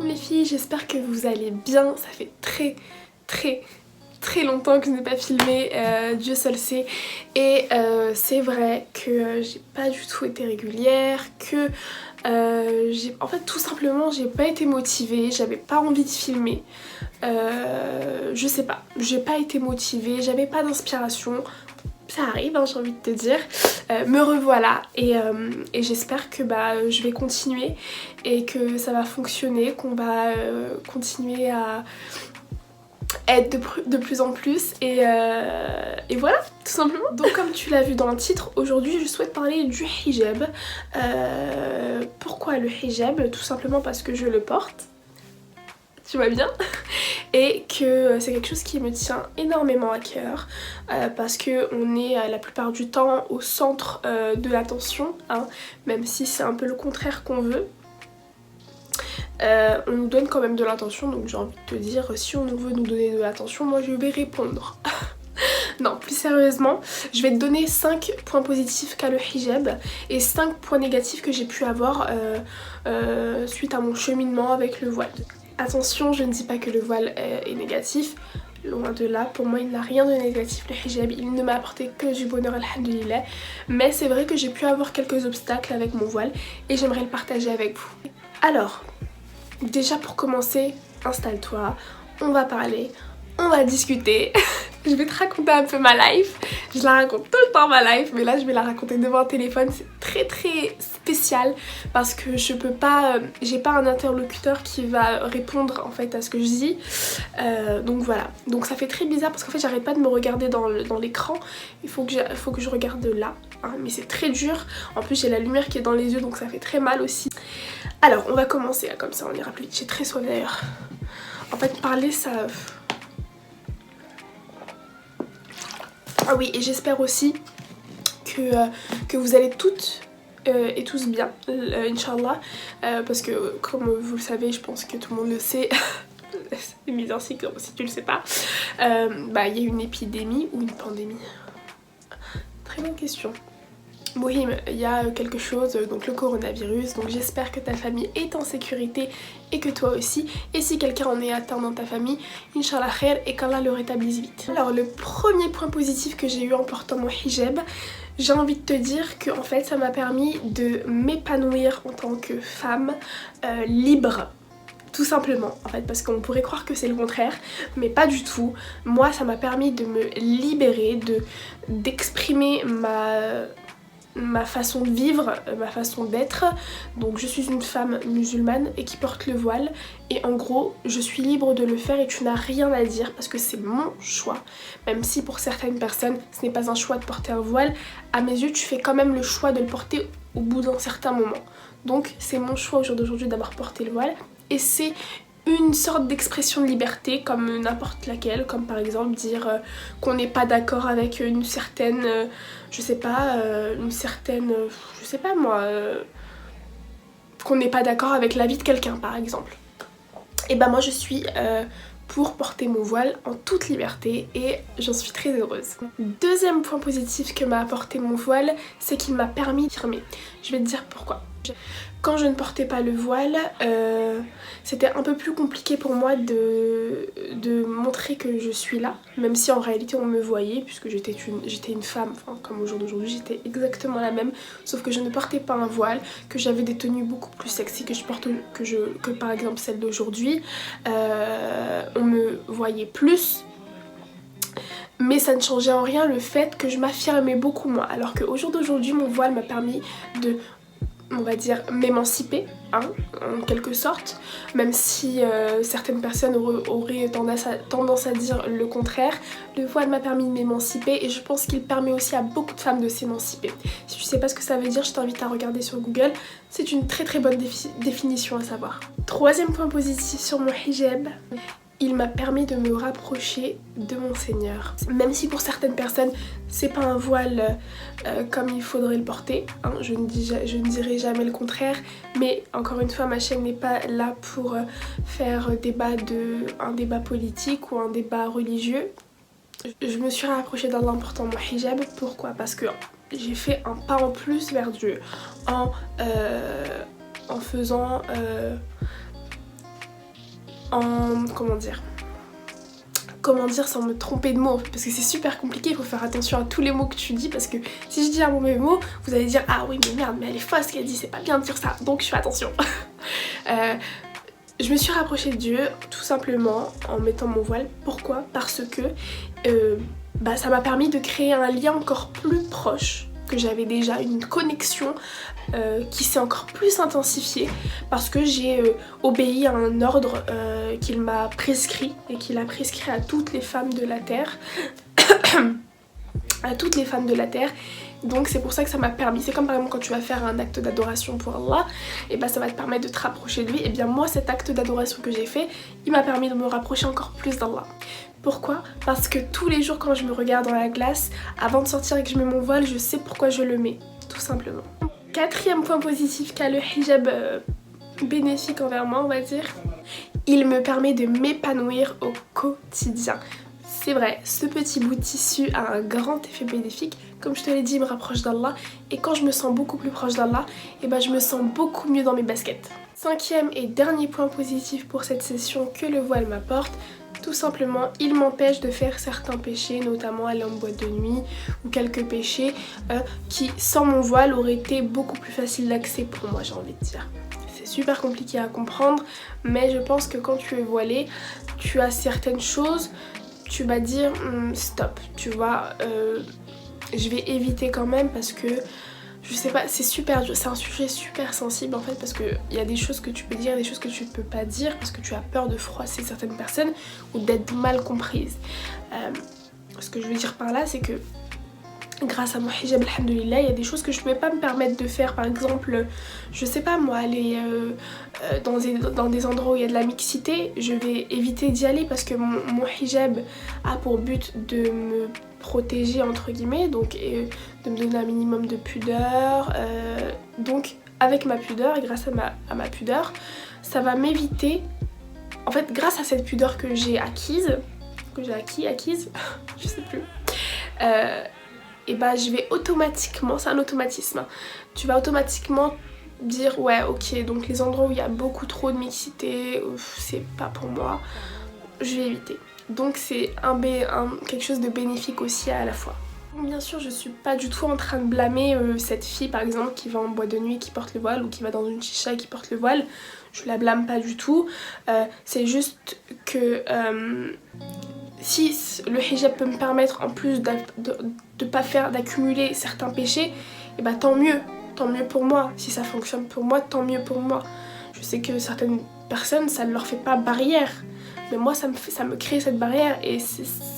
coucou les filles, j'espère que vous allez bien. Ça fait très longtemps que je n'ai pas filmé, Dieu seul sait. Et c'est vrai que j'ai pas du tout été régulière, que en fait tout simplement j'ai pas été motivée, j'avais pas envie de filmer. Je sais pas, j'ai pas été motivée, j'avais pas d'inspiration. Ça arrive, hein, j'ai envie de te dire. Me revoilà et j'espère que je vais continuer et que ça va fonctionner, qu'on va continuer à être de plus en plus et voilà, tout simplement. Donc comme tu l'as vu dans le titre, aujourd'hui je souhaite parler du hijab. Pourquoi le hijab? Tout simplement parce que je le porte, tu vois bien, et que c'est quelque chose qui me tient énormément à cœur parce que on est la plupart du temps au centre de l'attention, hein, même si c'est un peu le contraire qu'on veut. On nous donne quand même de l'attention, donc j'ai envie de te dire, si on veut nous donner de l'attention, moi je vais répondre. Non, plus sérieusement, je vais te donner 5 points positifs qu'a le hijab et 5 points négatifs que j'ai pu avoir suite à mon cheminement avec le voile. Attention, je ne dis pas que le voile est négatif, loin de là, pour moi il n'a rien de négatif le hijab, il ne m'a apporté que du bonheur, alhamdoulilah, mais c'est vrai que j'ai pu avoir quelques obstacles avec mon voile et j'aimerais le partager avec vous. Alors, déjà pour commencer, installe-toi, on va parler, on va discuter. Je vais te raconter un peu ma life. Je la raconte tout le temps ma life, mais là je vais la raconter devant un téléphone. C'est très spécial parce que je peux pas, j'ai pas un interlocuteur qui va répondre en fait à ce que je dis. Donc voilà, donc ça fait très bizarre parce qu'en fait j'arrête pas de me regarder dans l'écran. Il faut que je regarde là, hein, mais c'est très dur. En plus j'ai la lumière qui est dans les yeux, donc ça fait très mal aussi. Alors on va commencer là, comme ça on ira plus vite. J'ai très soif d'ailleurs. En fait parler ça... Ah oui, et j'espère aussi que vous allez toutes et tous bien, Inch'Allah, parce que comme vous le savez, je pense que tout le monde le sait, c'est mis ainsi que si tu le sais pas, il y a une épidémie ou une pandémie. Très bonne question. Mohim, il y a quelque chose, donc le coronavirus, donc j'espère que ta famille est en sécurité et que toi aussi, et si quelqu'un en est atteint dans ta famille, Inch'Allah khair et qu'Allah le rétablisse vite. Alors le premier point positif que j'ai eu en portant mon hijab, j'ai envie de te dire que en fait ça m'a permis de m'épanouir en tant que femme libre. Tout simplement en fait, parce qu'on pourrait croire que c'est le contraire, mais pas du tout. Moi ça m'a permis de me libérer, d'exprimer ma façon de vivre, ma façon d'être. Donc je suis une femme musulmane et qui porte le voile et en gros je suis libre de le faire et tu n'as rien à dire parce que c'est mon choix. Même si pour certaines personnes ce n'est pas un choix de porter un voile, à mes yeux tu fais quand même le choix de le porter au bout d'un certain moment. Donc c'est mon choix au jour d'aujourd'hui d'avoir porté le voile et c'est une sorte d'expression de liberté comme n'importe laquelle, comme par exemple dire qu'on n'est pas d'accord avec une certaine, je sais pas moi, qu'on n'est pas d'accord avec l'avis de quelqu'un par exemple. Et moi je suis pour porter mon voile en toute liberté et j'en suis très heureuse. Deuxième point positif que m'a apporté mon voile, c'est qu'il m'a permis d'affirmer. Je vais te dire pourquoi. Quand je ne portais pas le voile, c'était un peu plus compliqué pour moi de montrer que je suis là, même si en réalité on me voyait puisque j'étais une femme, enfin comme au jour d'aujourd'hui j'étais exactement la même, sauf que je ne portais pas un voile, que j'avais des tenues beaucoup plus sexy que par exemple celle d'aujourd'hui, on me voyait plus. Mais ça ne changeait en rien le fait que je m'affirmais beaucoup moins, alors qu'au jour d'aujourd'hui mon voile m'a permis de, on va dire, m'émanciper, hein, en quelque sorte, même si certaines personnes auraient tendance à dire le contraire. Le voile m'a permis de m'émanciper et je pense qu'il permet aussi à beaucoup de femmes de s'émanciper. Si tu sais pas ce que ça veut dire, je t'invite à regarder sur Google, c'est une très bonne définition à savoir. Troisième point positif sur mon hijab, il m'a permis de me rapprocher de mon Seigneur. Même si pour certaines personnes c'est pas un voile comme il faudrait le porter, hein, je ne dirai jamais le contraire, mais encore une fois ma chaîne n'est pas là pour faire un débat politique ou un débat religieux. Je me suis rapprochée d'Allah en portant mon hijab. Pourquoi? Parce que j'ai fait un pas en plus vers Dieu en faisant comment dire sans me tromper de mots, parce que c'est super compliqué, il faut faire attention à tous les mots que tu dis, parce que si je dis un mauvais mot, vous allez dire ah oui mais merde, mais elle est fausse ce qu'elle dit, c'est pas bien de dire ça, donc je fais attention. Je me suis rapprochée de Dieu tout simplement en mettant mon voile. Pourquoi? Parce que ça m'a permis de créer un lien encore plus proche, que j'avais déjà une connexion qui s'est encore plus intensifiée parce que j'ai obéi à un ordre qu'il m'a prescrit et qu'il a prescrit à toutes les femmes de la terre. À toutes les femmes de la terre. Donc c'est pour ça que ça m'a permis, c'est comme par exemple quand tu vas faire un acte d'adoration pour Allah, et ça va te permettre de te rapprocher de lui. Et bien moi cet acte d'adoration que j'ai fait, il m'a permis de me rapprocher encore plus d'Allah. Pourquoi? Parce que tous les jours quand je me regarde dans la glace, avant de sortir et que je mets mon voile, je sais pourquoi je le mets, tout simplement. Quatrième point positif qu'a le hijab bénéfique envers moi, on va dire, il me permet de m'épanouir au quotidien. C'est vrai, ce petit bout de tissu a un grand effet bénéfique. Comme je te l'ai dit, il me rapproche d'Allah. Et quand je me sens beaucoup plus proche d'Allah, je me sens beaucoup mieux dans mes baskets. Cinquième et dernier point positif pour cette session que le voile m'apporte, tout simplement, il m'empêche de faire certains péchés, notamment aller en boîte de nuit ou quelques péchés qui, sans mon voile, auraient été beaucoup plus faciles d'accès pour moi, j'ai envie de dire. C'est super compliqué à comprendre, mais je pense que quand tu es voilée, tu as certaines choses, tu vas dire stop, tu vois, je vais éviter quand même parce que je sais pas, c'est un sujet super sensible en fait, parce que il y a des choses que tu peux dire, des choses que tu peux pas dire parce que tu as peur de froisser certaines personnes ou d'être mal comprise. Ce que je veux dire par là, c'est que grâce à mon hijab, alhamdoulilah, il y a des choses que je pouvais pas me permettre de faire. Par exemple, je sais pas moi, aller dans des endroits où il y a de la mixité, je vais éviter d'y aller parce que mon hijab a pour but de me protéger entre guillemets, donc de me donner un minimum de pudeur. Donc avec ma pudeur et grâce à ma pudeur, ça va m'éviter, en fait grâce à cette pudeur que j'ai acquise, je sais plus, je vais automatiquement, c'est un automatisme, hein, tu vas automatiquement dire ouais ok, donc les endroits où il y a beaucoup trop de mixité, c'est pas pour moi, je vais éviter. Donc c'est quelque chose de bénéfique aussi à la fois. Bien sûr, je suis pas du tout en train de blâmer cette fille par exemple qui va en boîte de nuit qui porte le voile, ou qui va dans une chicha qui porte le voile. Je la blâme pas du tout. C'est juste que si le hijab peut me permettre en plus de pas d'accumuler certains péchés, tant mieux pour moi. Si ça fonctionne pour moi, tant mieux pour moi. Je sais que certaines personnes ça ne leur fait pas barrière, mais moi ça me crée cette barrière et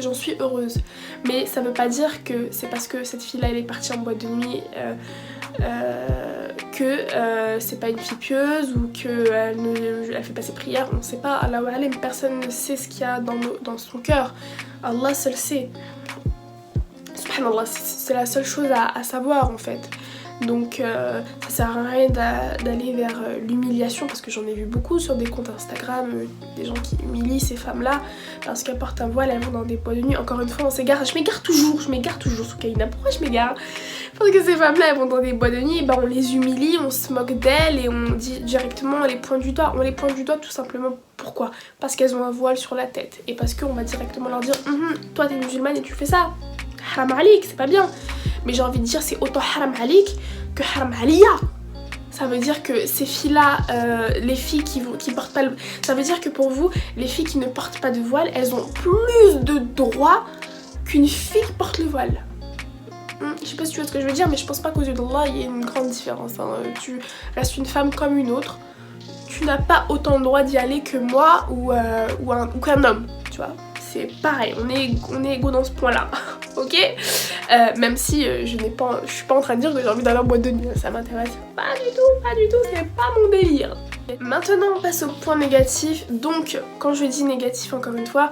j'en suis heureuse. Mais ça veut pas dire que c'est parce que cette fille là elle est partie en boîte de nuit que c'est pas une fille pieuse ou qu'elle fait pas ses prières. On sait pas, Allah wa alam, personne ne sait ce qu'il y a dans son cœur. Allah seul sait. Subhanallah, c'est la seule chose à savoir en fait. Donc ça sert à rien d'aller vers l'humiliation, parce que j'en ai vu beaucoup sur des comptes Instagram, des gens qui humilient ces femmes là parce qu'elles portent un voile, elles vont dans des boîtes de nuit. Encore une fois on s'égare, je m'égare toujours Soukaina, pourquoi je m'égare? Parce que ces femmes là elles vont dans des boîtes de nuit, on les humilie, on se moque d'elles et on dit directement, on les pointe du doigt tout simplement. Pourquoi? Parce qu'elles ont un voile sur la tête et parce qu'on va directement leur dire toi t'es musulmane et tu fais ça, haram alik, c'est pas bien. Mais j'ai envie de dire, c'est autant haram alik que haram aliya. Ça veut dire que ces filles-là, les filles qui portent pas le... Ça veut dire que pour vous, les filles qui ne portent pas de voile, elles ont plus de droits qu'une fille qui porte le voile. Je sais pas si tu vois ce que je veux dire, mais je pense pas qu'aux yeux d'Allah, il y ait une grande différence. Hein. Tu restes une femme comme une autre. Tu n'as pas autant de droit d'y aller que moi ou qu'un homme, tu vois. C'est pareil, on est égaux dans ce point-là, ok? Même si je suis pas en train de dire que j'ai envie d'aller en boîte de nuit, ça m'intéresse pas du tout, c'est pas mon délire. Maintenant on passe au point négatif. Donc quand je dis négatif, encore une fois,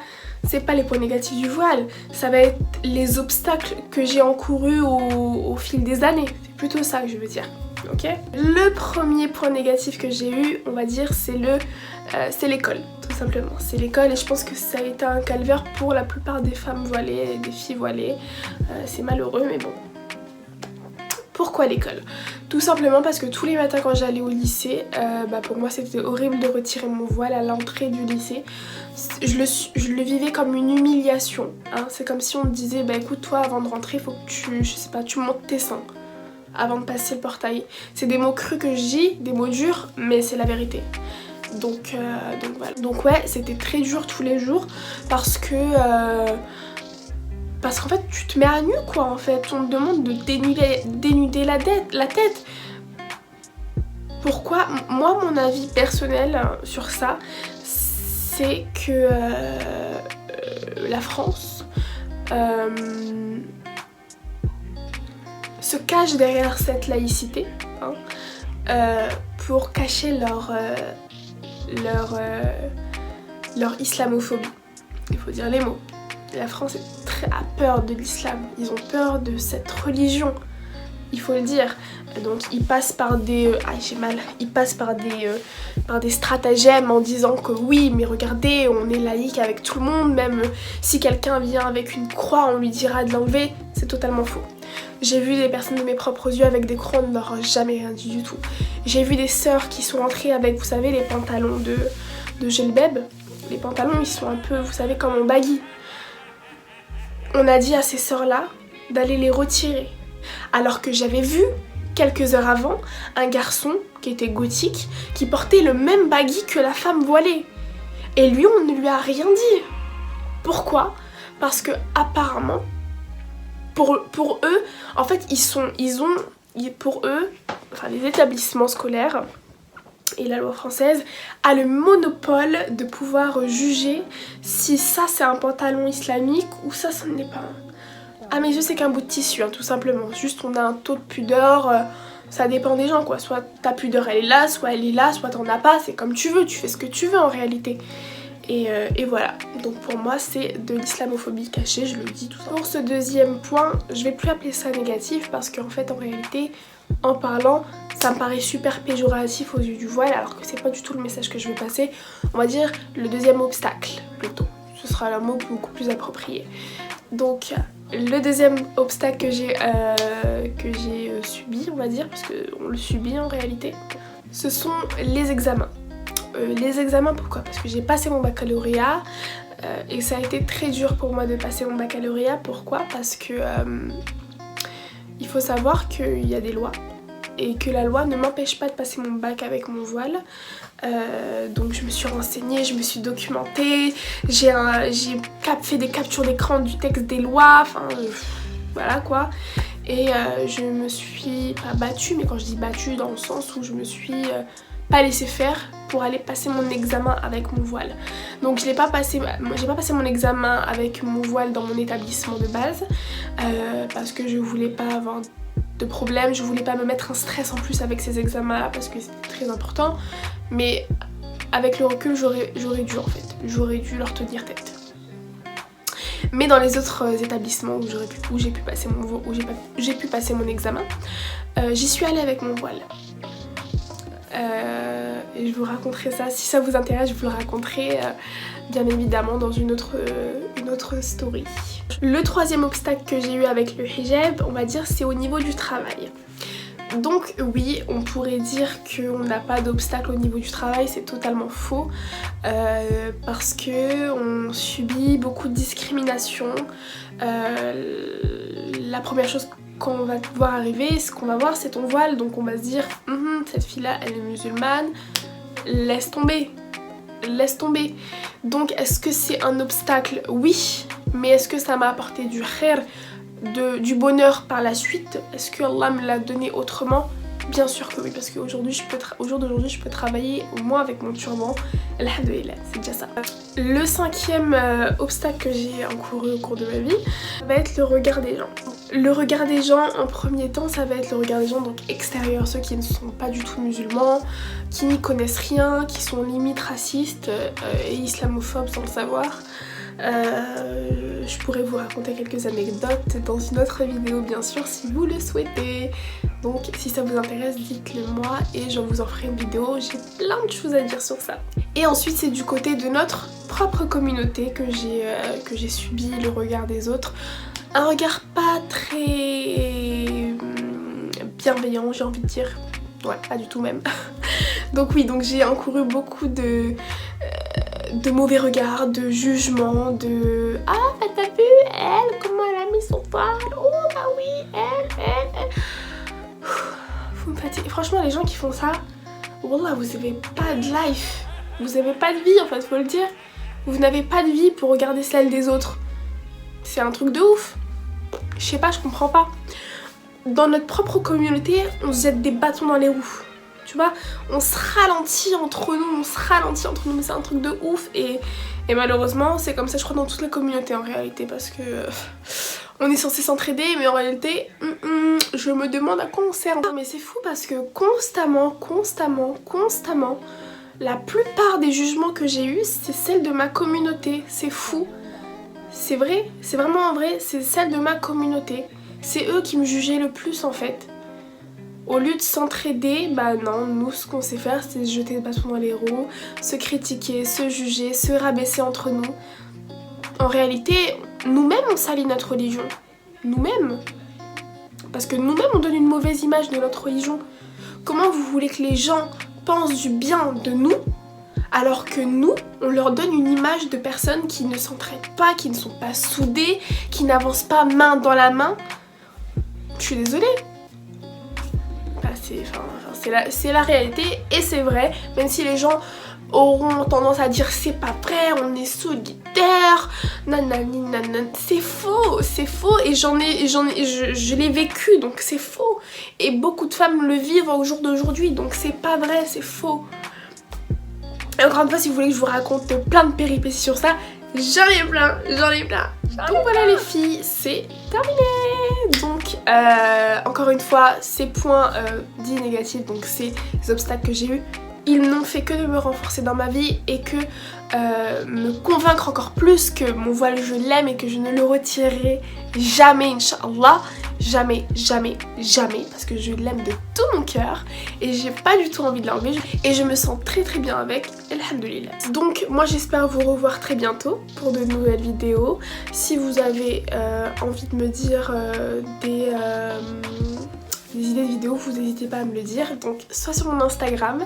c'est pas les points négatifs du voile, ça va être les obstacles que j'ai encourus au fil des années, c'est plutôt ça que je veux dire. Ok. Le premier point négatif que j'ai eu, on va dire, c'est l'école, tout simplement. C'est l'école et je pense que ça a été un calvaire pour la plupart des femmes voilées, des filles voilées. C'est malheureux mais bon. Pourquoi l'école? Tout simplement parce que tous les matins quand j'allais au lycée, pour moi c'était horrible de retirer mon voile à l'entrée du lycée. Je le vivais comme une humiliation, hein. C'est comme si on me disait écoute toi avant de rentrer faut que tu montes tes seins avant de passer le portail. C'est des mots crus que je dis, des mots durs, mais c'est la vérité. Donc voilà. Donc ouais, c'était très dur tous les jours parce qu'en fait tu te mets à nu quoi en fait. On te demande de dénuder la tête. Pourquoi? Moi mon avis personnel sur ça, c'est que la France se cache derrière cette laïcité pour cacher leur islamophobie. Il faut dire les mots. La France a peur de l'islam, ils ont peur de cette religion, il faut le dire. Donc ils passent par des stratagèmes en disant que oui mais regardez on est laïque avec tout le monde, même si quelqu'un vient avec une croix on lui dira de l'enlever. C'est totalement faux. J'ai vu des personnes de mes propres yeux avec des croix, on ne leur a jamais rien dit du tout. J'ai vu des sœurs qui sont entrées avec, vous savez, les pantalons de Gelbeb. Les pantalons ils sont un peu, vous savez, comme en baggy. On a dit à ces sœurs là d'aller les retirer. Alors que j'avais vu quelques heures avant un garçon qui était gothique qui portait le même baggy que la femme voilée. Et lui on ne lui a rien dit. Pourquoi? Parce que apparemment pour eux, en fait pour eux, enfin les établissements scolaires et la loi française a le monopole de pouvoir juger si ça c'est un pantalon islamique ou ça ne l'est pas. À mes yeux c'est qu'un bout de tissu tout simplement, juste on a un taux de pudeur, ça dépend des gens quoi, soit ta pudeur elle est là, soit t'en as pas, c'est comme tu veux, tu fais ce que tu veux en réalité. Et voilà, donc pour moi c'est de l'islamophobie cachée, je le dis tout ça. Pour ce deuxième point, je vais plus appeler ça négatif parce qu'en fait en réalité en parlant ça me paraît super péjoratif aux yeux du voile alors que c'est pas du tout le message que je veux passer. On va dire le deuxième obstacle plutôt, ce sera un mot beaucoup plus approprié. Donc le deuxième obstacle que j'ai subi on va dire, parce qu'on le subit en réalité, ce sont les examens. Les examens pourquoi? Parce que j'ai passé mon baccalauréat et ça a été très dur pour moi de passer mon baccalauréat. Pourquoi? Parce que il faut savoir qu'il y a des lois et que la loi ne m'empêche pas de passer mon bac avec mon voile. Donc je me suis renseignée, je me suis documentée, j'ai fait des captures d'écran du texte des lois, enfin voilà quoi. Et je me suis pas battue, mais quand je dis battue dans le sens où je me suis pas laissé faire pour aller passer mon examen avec mon voile. Donc j'ai pas passé mon examen avec mon voile dans mon établissement de base parce que je voulais pas avoir de problème, je voulais pas me mettre un stress en plus avec ces examens là parce que c'était très important, mais avec le recul j'aurais dû en fait, j'aurais dû leur tenir tête. Mais dans les autres établissements où j'ai pu passer mon examen, j'y suis allée avec mon voile. Et je vous raconterai ça, si ça vous intéresse je vous le raconterai bien évidemment dans une autre story. Le troisième obstacle que j'ai eu avec le hijab, on va dire, c'est au niveau du travail. Donc oui, on pourrait dire qu'on n'a pas d'obstacle au niveau du travail, c'est totalement faux parce que on subit beaucoup de discrimination. La première chose qu'on va te voir arriver, ce qu'on va voir c'est ton voile, donc on va se dire cette fille là elle est musulmane, laisse tomber. Donc est-ce que c'est un obstacle? Oui, mais est-ce que ça m'a apporté du khair, du bonheur par la suite? Est-ce que Allah me l'a donné autrement? Bien sûr que oui, parce qu'aujourd'hui au jour d'aujourd'hui je peux travailler au moins avec mon turban, alhamdoulilah, c'est déjà ça. Le cinquième obstacle que j'ai encouru au cours de ma vie, ça va être le regard des gens. Le regard des gens en premier temps, ça va être le regard des gens donc extérieurs, ceux qui ne sont pas du tout musulmans, qui n'y connaissent rien, qui sont limite racistes et islamophobes sans le savoir. Je pourrais vous raconter quelques anecdotes dans une autre vidéo bien sûr si vous le souhaitez. Donc si ça vous intéresse dites-le moi et je vous en ferai une vidéo, j'ai plein de choses à dire sur ça. Et ensuite c'est du côté de notre propre communauté que j'ai subi le regard des autres. Un regard pas très bienveillant, j'ai envie de dire. Ouais, pas du tout même. Donc oui, donc j'ai encouru beaucoup de mauvais regards, de jugements, de « Ah, bah t'as vu, elle, comment elle a mis son voile? Oh bah oui, elle. » Vous me fatiguez. Franchement, les gens qui font ça, wallah, vous avez pas de life. Vous avez pas de vie en fait, faut le dire. Vous n'avez pas de vie pour regarder celle des autres. C'est un truc de ouf. Je sais pas, je comprends pas. Dans notre propre communauté, on se jette des bâtons dans les roues. Tu vois, on se ralentit entre nous, mais c'est un truc de ouf. Et malheureusement, c'est comme ça, je crois, dans toute la communauté en réalité, parce que on est censé s'entraider, mais en réalité, je me demande à quoi on sert. Mais c'est fou parce que constamment, la plupart des jugements que j'ai eus, c'est celle de ma communauté. C'est fou. C'est vrai, c'est vraiment vrai, c'est celle de ma communauté. C'est eux qui me jugeaient le plus en fait. Au lieu de s'entraider, bah non, nous ce qu'on sait faire c'est se jeter des bâtons dans les roues, se critiquer, se juger, se rabaisser entre nous. En réalité, nous-mêmes on salit notre religion. Nous-mêmes. Parce que nous-mêmes on donne une mauvaise image de notre religion. Comment vous voulez que les gens pensent du bien de nous alors que nous, on leur donne une image de personnes qui ne s'entraident pas, qui ne sont pas soudées, qui n'avancent pas main dans la main. Je suis désolée. Bah, c'est la réalité et c'est vrai, même si les gens auront tendance à dire c'est pas vrai, on est solidaires, nanani nanana, c'est faux et je l'ai vécu donc c'est faux et beaucoup de femmes le vivent au jour d'aujourd'hui donc c'est pas vrai, c'est faux. Et encore une fois, si vous voulez que je vous raconte plein de péripéties sur ça, j'en ai plein. Donc voilà les filles, c'est terminé. Donc encore une fois, ces points dits négatifs, donc ces obstacles que j'ai eus, ils n'ont fait que de me renforcer dans ma vie et que me convaincre encore plus que mon voile je l'aime et que je ne le retirerai jamais, Inch'Allah. Jamais, parce que je l'aime de tout mon cœur et j'ai pas du tout envie de l'enlever et je me sens très bien avec, alhamdoulilah. Donc moi j'espère vous revoir très bientôt pour de nouvelles vidéos. Si vous avez envie de me dire des idées de vidéos, vous n'hésitez pas à me le dire, donc soit sur mon Instagram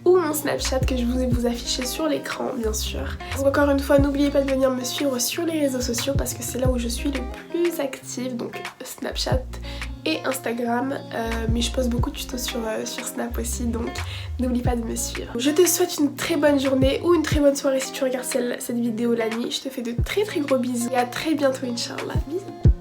ou mon Snapchat que je vais vous afficher sur l'écran bien sûr. Donc encore une fois, n'oubliez pas de venir me suivre sur les réseaux sociaux parce que c'est là où je suis le plus active, donc Snapchat et Instagram, mais je poste beaucoup de tutos sur Snap aussi, donc n'oublie pas de me suivre. Je te souhaite une très bonne journée ou une très bonne soirée si tu regardes cette vidéo la nuit. Je te fais de très gros bisous et à très bientôt Inch'Allah. Bisous.